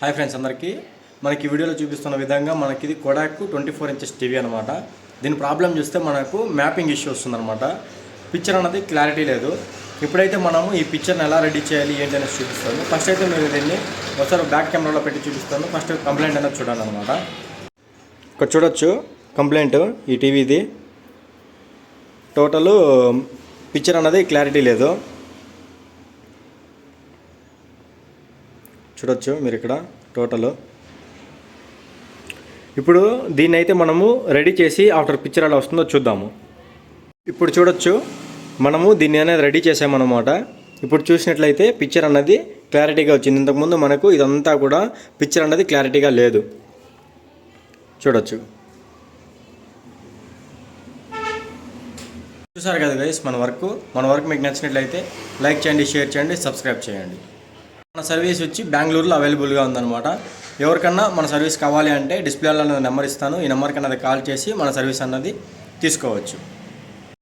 Hi friends అందరికీ మనకి వీడియోలో చూపిస్తున్న విధంగా మనకి ఇది కొడాక్ 24 ఇంచెస్ టీవీ అనమాట. దీని ప్రాబ్లం చూస్తే మనకు మ్యాపింగ్ ఇష్యూ వస్తుందన్నమాట. పిక్చర్ అన్నది క్లారిటీ లేదు. ఇప్పుడైతే మనము ఈ పిక్చర్ని ఎలా రెడీ చేయాలి ఏంటి అనేది చూపిస్తాను. ఫస్ట్ అయితే మీరు దీన్ని ఒకసారి బ్యాక్ కెమెరాలో పెట్టి చూపిస్తాను. ఫస్ట్ కంప్లైంట్ అనేది చూడండి అనమాట. ఇక్కడ చూడొచ్చు కంప్లైంట్ ఈ టీవీది. టోటల్ పిక్చర్ అన్నది క్లారిటీ లేదు. చూడొచ్చు మీరు ఇక్కడ టోటల్. ఇప్పుడు దీన్ని అయితే మనము రెడీ చేసి ఆఫ్టర్ పిక్చర్ ఎలా వస్తుందో చూద్దాము. ఇప్పుడు చూడొచ్చు మనము దీన్ని అనేది రెడీ చేసామన్నమాట. ఇప్పుడు చూసినట్లయితే పిక్చర్ అన్నది క్లారిటీగా వచ్చింది. ఇంతకుముందు మనకు ఇదంతా కూడా పిక్చర్ అన్నది క్లారిటీగా లేదు. చూడొచ్చు. చూసారు కదా గైస్ మన వర్క్ మీకు నచ్చినట్లయితే లైక్ చేయండి, షేర్ చేయండి, సబ్స్క్రైబ్ చేయండి. మన సర్వీస్ వచ్చి బెంగళూరులో అవైలబుల్గా ఉందన్నమాట. ఎవరికన్నా మన సర్వీస్ కావాలి అంటే డిస్ప్లేలో నెంబర్ ఇస్తాను. ఈ నెంబర్కి అన్నది కాల్ చేసి మన సర్వీస్ అన్నది తీసుకోవచ్చు.